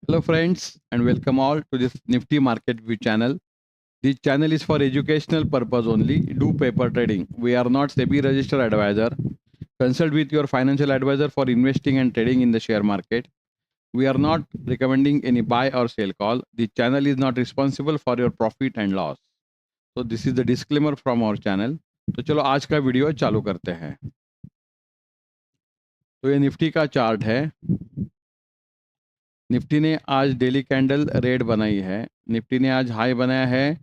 Hello, friends, and welcome all to this Nifty Market View channel. This channel is for educational purpose only. Do paper trading. We are not SEBI registered advisor. Consult with your financial advisor for investing and trading in the share market. We are not recommending any buy or sell call. The channel is not responsible for your profit and loss. So this is the disclaimer from our channel. तो चलो आज का video चालू करते हैं। तो ये Nifty का चार्ट है। निफ्टी ने आज डेली कैंडल रेड बनाई है। निफ्टी ने आज हाई बनाया है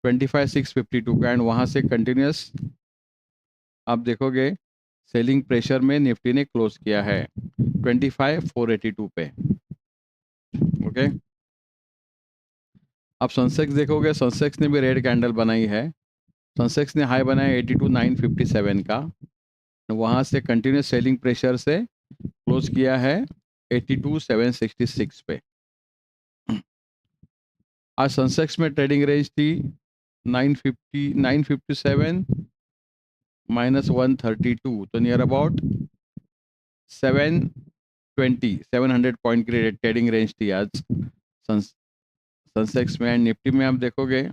25,652 का एंड वहां से कंटिन्यूस आप देखोगे सेलिंग प्रेशर में निफ्टी ने क्लोज किया है 25,482 पे। ओके, आप सेंसेक्स देखोगे, सेंसेक्स ने भी रेड कैंडल बनाई है। सेंसेक्स ने हाई बनाया 82,957 का, वहां से कंटिन्यूस सेलिंग प्रेशर से क्लोज किया है 82,766 पे। आज सेंसेक्स में ट्रेडिंग रेंज थी 957 minus 132, तो नियर अबाउट 700 पॉइंट की ट्रेडिंग रेंज थी आज सेंसेक्स में। एंड निफ्टी में आप देखोगे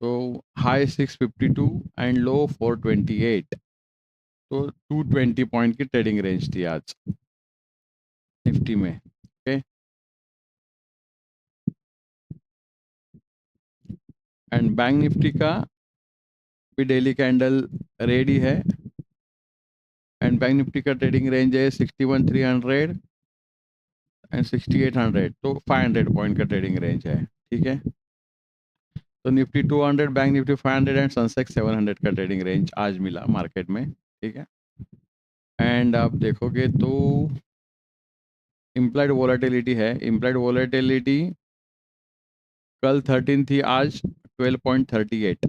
तो हाई 652 एंड लो 428, तो 220 पॉइंट की ट्रेडिंग रेंज थी आज निफ्टी में। ओके, एंड बैंक निफ्टी का भी डेली कैंडल रेडी है एंड बैंक निफ्टी का ट्रेडिंग रेंज है 61,300 एंड 6,800, तो 500 पॉइंट का ट्रेडिंग रेंज है। ठीक है, तो Nifty 200, bank Nifty 500 and Sensex 700 का ट्रेडिंग रेंज आज मिला मार्केट में। ठीक है, एंड आप देखोगे तो इम्प्लाइड वोलेटिलिटी है। इम्प्लाइड वोलेटिलिटी कल 13 थी, आज 12.38,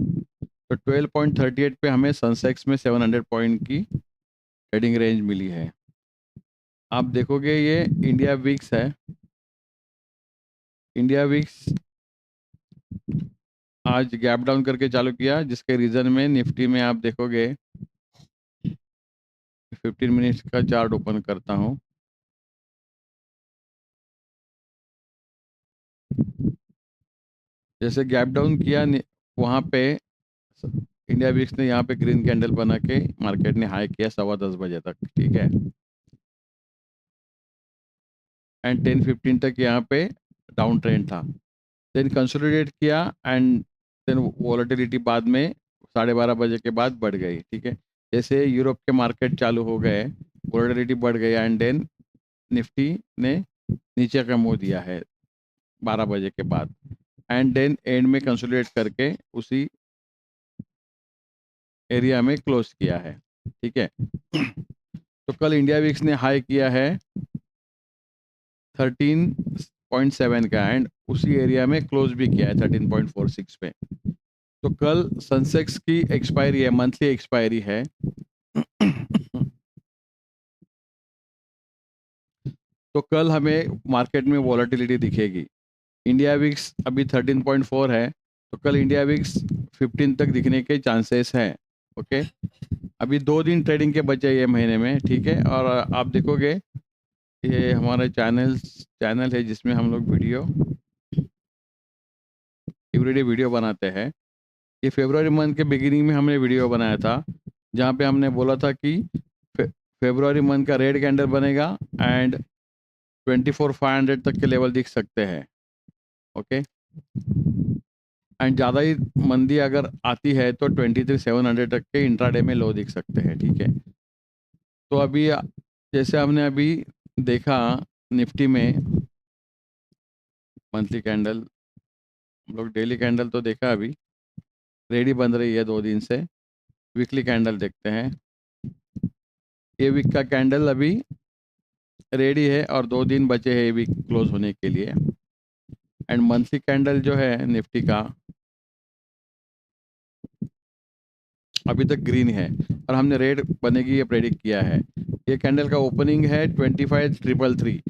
तो 12.38 पे हमें सेंसेक्स में 700 पॉइंट की ट्रेडिंग रेंज मिली है। आप देखोगे ये इंडिया विक्स है। इंडिया विक्स आज गैप डाउन करके चालू किया, जिसके रीजन में निफ्टी में आप देखोगे 15 मिनट्स का चार्ट ओपन करता हूं। जैसे गैप डाउन किया वहां पे इंडिया विक्स ने यहाँ पे ग्रीन कैंडल बना के मार्केट ने हाई किया 10:15 बजे तक। ठीक है, एंड 10:15 तक यहाँ पे डाउन ट्रेंड था, देन कंसोलिडेट किया एंड देन वॉलेटिलिटी बाद में 12:30 बजे के बाद बढ़ गई। ठीक है, जैसे यूरोप के मार्केट चालू हो गए, वॉलेटिलिटी बढ़ गई एंड देन निफ्टी ने नीचे का मुंह दिया है 12 बजे के बाद एंड देन एंड में कंसोलिडेट करके उसी एरिया में क्लोज किया है। ठीक है, तो कल इंडिया विक्स ने हाई किया है 13.7 का एंड उसी एरिया में क्लोज भी किया है 13.46 पे। तो कल सेंसेक्स की एक्सपायरी है, मंथली एक्सपायरी है। तो कल हमें मार्केट में वॉलेटिलिटी दिखेगी। इंडिया विक्स अभी 13.4 है, तो कल इंडिया विक्स 15 तक दिखने के चांसेस हैं। ओके, अभी 2 दिन ट्रेडिंग के बचे ये महीने में। ठीक है, और आप देखोगे ये हमारा चैनल है जिसमें हम लोग एवरीडे वीडियो बनाते हैं। ये फरवरी मंथ के बिगिनिंग में हमने वीडियो बनाया था, जहाँ पे हमने बोला था कि फरवरी मंथ का रेड कैंडल बनेगा एंड 24,500 तक के लेवल दिख सकते हैं। ओके, एंड ज़्यादा ही मंदी अगर आती है तो 23,700 तक के इंट्राडे में लो दिख सकते हैं। ठीक है, तो अभी जैसे हमने अभी देखा निफ्टी में मंथली कैंडल, हम लोग डेली कैंडल तो देखा, अभी रेडी बन रही है 2 दिन से। वीकली कैंडल देखते हैं। ये वीक का कैंडल अभी रेडी है और 2 दिन बचे हैं ये वीक क्लोज होने के लिए। एंड मंथली कैंडल जो है निफ्टी का अभी तक ग्रीन है और हमने रेड बनेगी ये प्रेडिक्ट किया है। ये कैंडल का ओपनिंग है 25,333,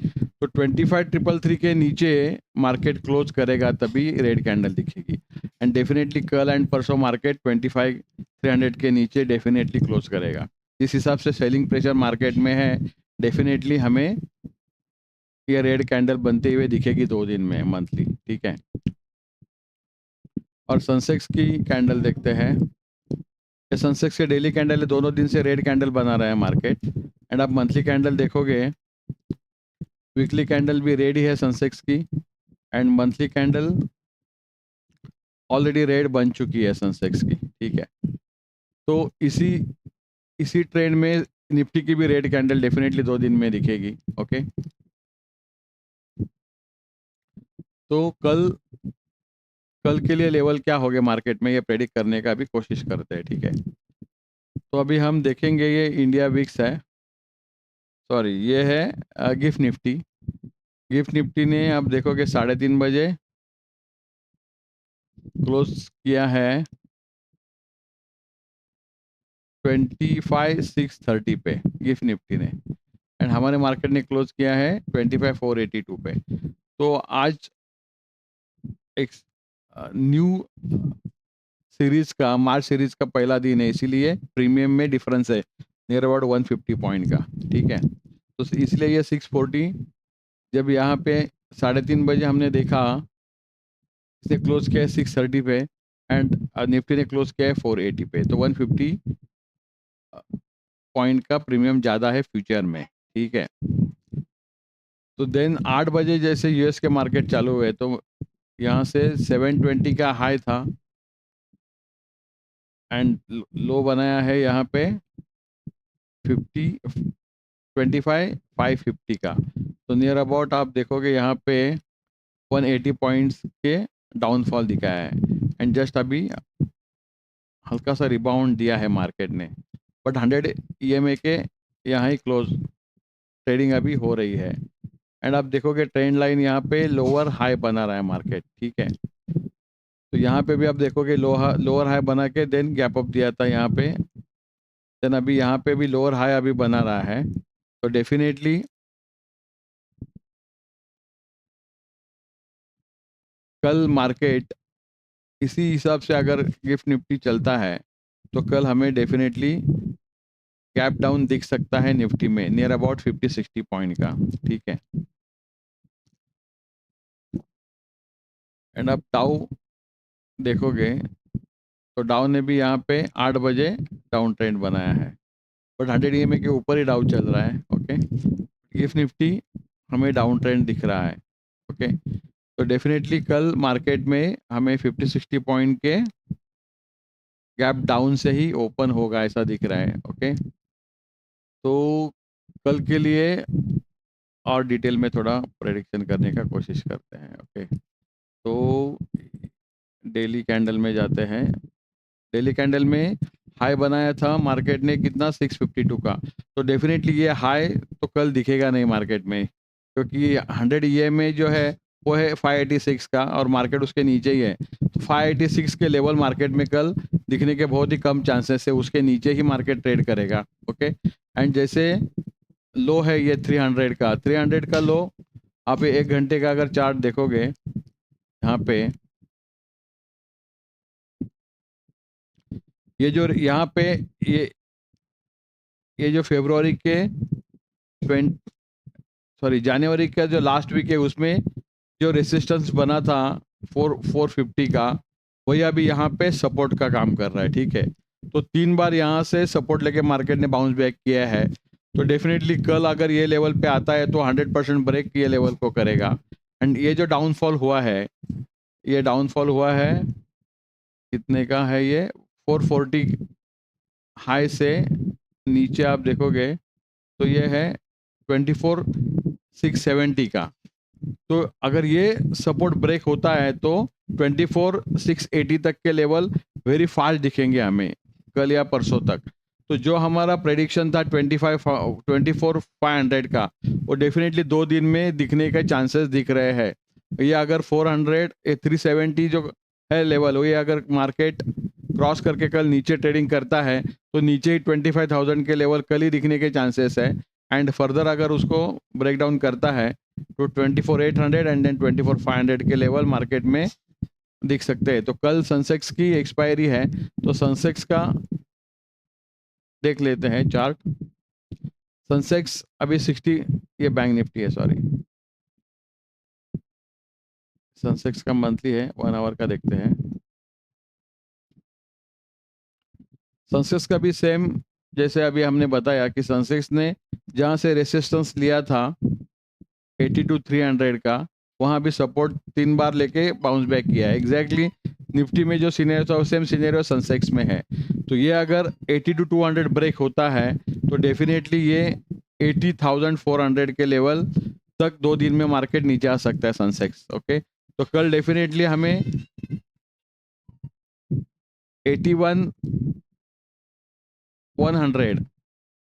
तो 25,333 के नीचे मार्केट क्लोज करेगा तभी रेड कैंडल दिखेगी। एंड डेफिनेटली कल एंड परसों मार्केट 25,300 के नीचे डेफिनेटली क्लोज करेगा। इस हिसाब से सेलिंग प्रेशर मार्केट में है। डेफिनेटली हमें ये रेड कैंडल बनते हुए दिखेगी 2 दिन में मंथली, ठीक है। और सेंसेक्स की कैंडल देखते हैं। ये सेंसेक्स के डेली कैंडल है, दोनों दिन से रेड कैंडल बना रहा है मार्केट। एंड आप मंथली कैंडल देखोगे, वीकली कैंडल भी रेड ही है सेंसेक्स की, and monthly candle already red बन चुकी है सेंसेक्स की, ठीक है। तो इसी ट्रेंड में निफ्टी की भी रेड कैंडल डेफिनेटली 2 दिन में दिखेगी, ओके। तो कल के लिए लेवल क्या हो गया मार्केट में, ये प्रेडिक्ट करने का भी कोशिश करते हैं, ठीक है। तो अभी हम देखेंगे, ये इंडिया विक्स है, सॉरी ये है गिफ्ट निफ्टी। गिफ्ट निफ्टी ने आप देखोगे 3:30 बजे क्लोज किया है 25,630 पे गिफ्ट निफ्टी ने, एंड हमारे मार्केट ने क्लोज किया है 25,482 पे। तो आज एक न्यू सीरीज का, मार्च सीरीज का पहला दिन है, इसीलिए प्रीमियम में डिफरेंस है नियर अबाउट 150 पॉइंट का, ठीक है। तो इसलिए ये 640 जब यहाँ पे 3:30 बजे हमने देखा, इसे क्लोज किया है 630 पे, एंड निफ्टी ने क्लोज किया है 480 पे, तो 150 पॉइंट का प्रीमियम ज़्यादा है फ्यूचर में, ठीक है। तो देन 8 बजे जैसे यूएस के मार्केट चालू हुए, तो यहाँ से 720 का हाई था, एंड लो बनाया है यहाँ पे 25,550 का। तो नियर अबाउट आप देखोगे यहाँ पे 180 पॉइंट्स के डाउनफॉल दिखाया है, एंड जस्ट अभी हल्का सा रिबाउंड दिया है मार्केट ने, बट 100 EMA के यहाँ ही क्लोज ट्रेडिंग अभी हो रही है। एंड आप देखोगे ट्रेंड लाइन यहाँ पे लोअर हाई बना रहा है मार्केट, ठीक है। तो यहाँ पे भी आप देखोगे लोअर हाई बना के देन गैप अप दिया था यहाँ पे, देन अभी यहाँ पे भी लोअर हाई अभी बना रहा है। तो डेफिनेटली कल मार्केट इसी हिसाब से अगर गिफ्ट निफ्टी चलता है, तो कल हमें डेफिनेटली गैप डाउन दिख सकता है निफ्टी में नियर अबाउट 50-60 पॉइंट का, ठीक है। एंड अब डाउ देखोगे, तो डाउ ने भी यहाँ पे 8 बजे डाउन ट्रेंड बनाया है, बट 100 EMA के ऊपर ही डाउ चल रहा है, ओके। गिफ्ट निफ्टी हमें डाउन ट्रेंड दिख रहा है, ओके। तो डेफिनेटली कल मार्केट में हमें 50-60 पॉइंट के गैप डाउन से ही ओपन होगा ऐसा दिख रहा है, ओके। तो कल के लिए और डिटेल में थोड़ा प्रेडिक्शन करने का कोशिश करते हैं, ओके। तो डेली कैंडल में जाते हैं। डेली कैंडल में हाई बनाया था मार्केट ने कितना, 652 का। तो डेफिनेटली ये हाई तो कल दिखेगा नहीं मार्केट में, क्योंकि 100 EMA जो है वो है 586 का, और मार्केट उसके नीचे ही है। तो 586 के लेवल मार्केट में कल दिखने के बहुत ही कम चांसेस है, उसके नीचे ही मार्केट ट्रेड करेगा, ओके। एंड जैसे लो है ये 300 का लो, आप 1 घंटे का अगर चार्ट देखोगे यहाँ पे, ये जो यहाँ पे ये जो फरवरी के जनवरी का जो लास्ट वीक है, उसमें जो रेसिस्टेंस बना था 450 का, वही अभी यहाँ पे सपोर्ट का काम कर रहा है, ठीक है। तो 3 बार यहाँ से सपोर्ट लेके मार्केट ने बाउंस बैक किया है। तो डेफिनेटली कल अगर ये लेवल पे आता है तो 100% ब्रेक ये लेवल को करेगा। एंड ये जो डाउनफॉल हुआ है, ये डाउनफॉल हुआ है कितने का है, ये 440 हाई से नीचे आप देखोगे तो ये है 24,670 का। तो अगर ये सपोर्ट ब्रेक होता है तो 24,680 तक के लेवल वेरी फास्ट दिखेंगे हमें कल या परसों तक। तो जो हमारा प्रेडिक्शन था 24,500 का, वो डेफिनेटली 2 दिन में दिखने के चांसेस दिख रहे हैं। ये अगर 370 जो है लेवल, वो ये अगर मार्केट क्रॉस करके कल नीचे ट्रेडिंग करता है, तो नीचे ही 25,000 के लेवल कल ही दिखने के चांसेस है। एंड फर्दर अगर उसको ब्रेक डाउन करता है तो 24,800 एंड देन 24,500 के लेवल मार्केट में दिख सकते हैं। तो कल सेंसेक्स की एक्सपायरी है, तो सेंसेक्स का देख लेते हैं चार्ट। सेंसेक्स अभी 60, ये बैंक निफ्टी है, सॉरी, सेंसेक्स का मंथली है, 1 आवर का देखते हैं। सेंसेक्स का भी सेम जैसे अभी हमने बताया कि सेंसेक्स ने जहाँ से रेसिस्टेंस लिया था 80 टू 300 का, वहाँ भी सपोर्ट 3 बार लेके बाउंस बैक किया है। एग्जैक्टली निफ्टी में जो सीनेरियो था सेम सीनेरियो सेंसेक्स में है। तो ये अगर 80 टू 200 ब्रेक होता है तो डेफिनेटली ये 80,400 के लेवल तक 2 दिन में मार्केट नीचे आ सकता है सेंसेक्स। ओके, तो कल डेफिनेटली हमें 81,100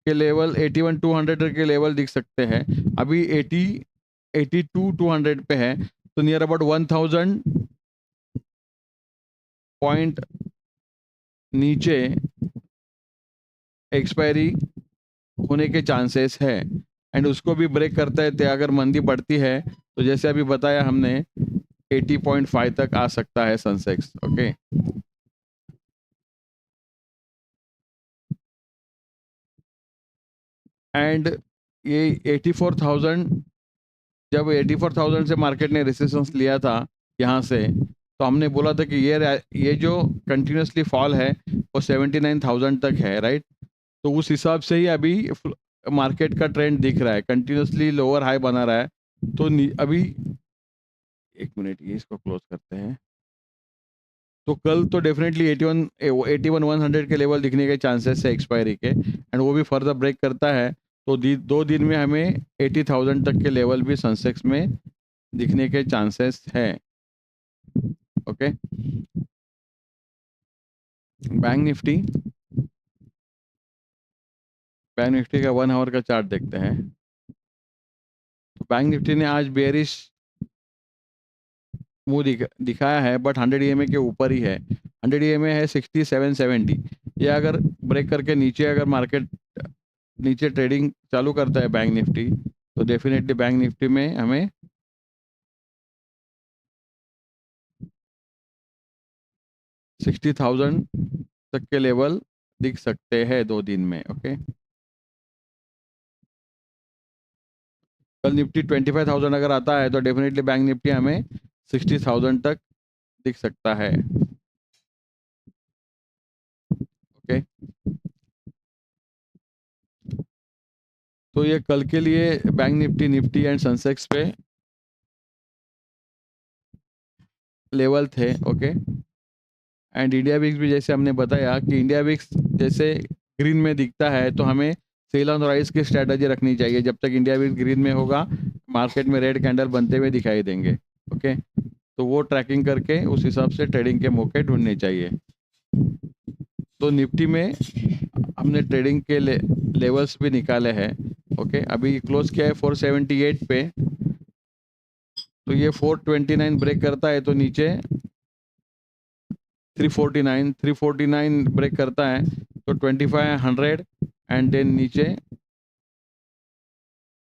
के लेवल, 81,200 के लेवल दिख सकते हैं। अभी 82,200 पे है, तो नियर अबाउट 1000 पॉइंट नीचे एक्सपायरी होने के चांसेस है। एंड उसको भी ब्रेक करता है तो अगर मंदी बढ़ती है तो जैसे अभी बताया हमने 80.5 तक आ सकता है सेंसेक्स। ओके, एंड ये 84,000, जब 84,000 से मार्केट ने रेसिस्टेंस लिया था यहाँ से, तो हमने बोला था कि ये जो कंटिन्यूसली फॉल है वो 79,000 तक है, राइट। तो उस हिसाब से ही अभी मार्केट का ट्रेंड दिख रहा है, कंटिन्यूसली लोअर हाई बना रहा है। तो अभी 1 मिनट, ये इसको क्लोज करते हैं। तो कल तो डेफिनेटली 81,100 के लेवल दिखने के चांसेस है एक्सपायरी के, एंड वो भी फर्दर ब्रेक करता है तो 2 दिन में हमें 80,000 तक के लेवल भी सेंसेक्स में दिखने के चांसेस है। ओके, बैंक निफ्टी का 1 आवर का चार्ट देखते हैं। तो बैंक निफ्टी ने आज बेरिश मुंह दिखाया है, बट 100 EMA के ऊपर ही है। 100 EMA है 6770। ये अगर ब्रेक करके नीचे अगर मार्केट नीचे ट्रेडिंग चालू करता है बैंक निफ्टी, तो डेफिनेटली बैंक निफ्टी में हमें 60,000 तक के लेवल दिख सकते हैं 2 दिन में। ओके, कल निफ्टी 25,000 अगर आता है तो डेफिनेटली बैंक निफ्टी हमें 60,000 तक दिख सकता है। ओके, तो ये कल के लिए बैंक निफ्टी एंड सेंसेक्स पे लेवल थे। ओके, एंड इंडिया विक्स भी जैसे हमने बताया कि इंडिया विक्स जैसे ग्रीन में दिखता है तो हमें सेल ऑन राइज की स्ट्रैटेजी रखनी चाहिए। जब तक इंडिया विक्स ग्रीन में होगा, मार्केट में रेड कैंडल बनते हुए दिखाई देंगे। ओके, तो वो ट्रैकिंग करके उस हिसाब से ट्रेडिंग के मौके ढूंढने चाहिए। तो निफ्टी में हमने ट्रेडिंग के लेवल्स भी निकाले हैं। ओके, अभी क्लोज किया है 478 पे, तो ये 429 ब्रेक करता है तो नीचे 349 ब्रेक करता है तो 2500, एंड देन नीचे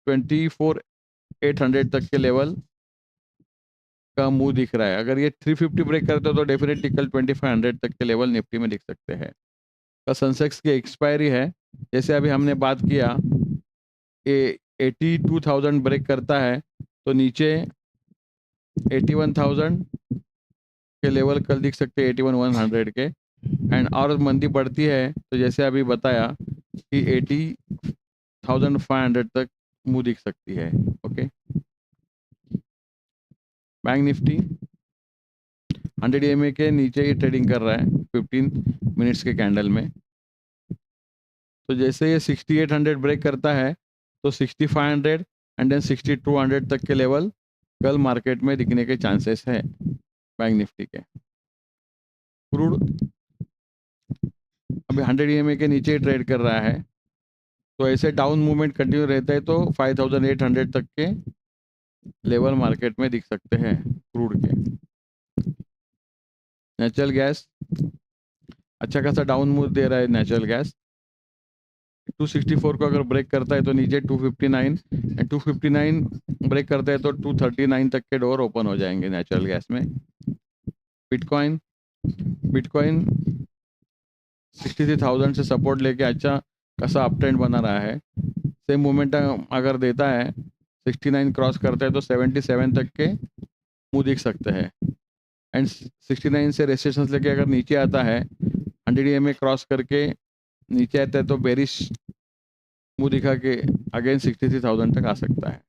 24,800 तक के लेवल का मुंह दिख रहा है। अगर ये 350 ब्रेक करता है तो डेफिनेटली कल 2500 तक के लेवल निफ्टी में दिख सकते हैं। का सेंसेक्स की एक्सपायरी है, जैसे अभी हमने बात किया, 82,000 ब्रेक करता है तो नीचे 81,000 के लेवल कल दिख सकते हैं, 81,100 के। एंड और मंदी बढ़ती है तो जैसे अभी बताया कि 80,500 तक मुंह दिख सकती है। ओके, बैंक निफ्टी 100 EMA के नीचे ही ट्रेडिंग कर रहा है 15 मिनट्स के कैंडल में। तो जैसे ये 6800 ब्रेक करता है तो 6500 एंड देन 6200 तक के लेवल कल मार्केट में दिखने के चांसेस है बैंक निफ्टी के। क्रूड अभी 100 EMA के नीचे ही ट्रेड कर रहा है, तो ऐसे डाउन मूवमेंट कंटिन्यू रहता है तो 5800 तक के लेवल मार्केट में दिख सकते हैं क्रूड के। नेचुरल गैस अच्छा खासा डाउन मूव दे रहा है। नेचुरल गैस 264 को अगर ब्रेक करता है तो नीचे 259, एंड 259 ब्रेक करता है तो 239 तक के डोर ओपन हो जाएंगे नेचुरल गैस में। बिटकॉइन 63,000 से सपोर्ट लेके अच्छा खासा अप ट्रेंड बना रहा है। सेम मोमेंटम अगर देता है, 69 क्रॉस करता है तो 77 तक के मुंह दिख सकते हैं। एंड 69 से रेजिस्टेंस लेके अगर नीचे आता है 100 EMA क्रॉस करके नीचे आता है तो बेरिश मुंह दिखा के अगेन 63,000 तक आ सकता है।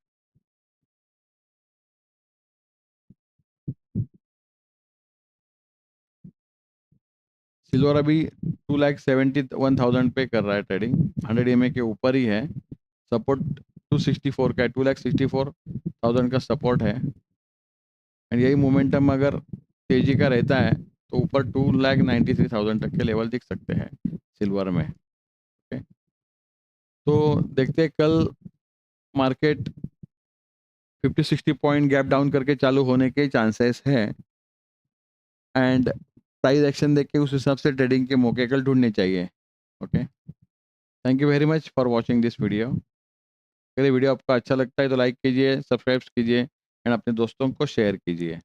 सिल्वर अभी 2,71,000 पे कर रहा है ट्रेडिंग, 100 EMA के ऊपर ही है। सपोर्ट 264 का है, 2,64,000 का सपोर्ट है। एंड यही मोमेंटम अगर तेजी का रहता है तो ऊपर 2,93,000 तक के लेवल दिख सकते हैं सिल्वर में। ओके, तो देखते हैं कल मार्केट 50-60 पॉइंट गैप डाउन करके चालू होने के चांसेस है। एंड प्राइस एक्शन देख के उस हिसाब से ट्रेडिंग के मौके कल ढूंढने चाहिए। Okay, thank you very much for watching this video. अगर ये वीडियो आपको अच्छा लगता है तो लाइक कीजिए, सब्सक्राइब कीजिए एंड अपने दोस्तों को शेयर कीजिए।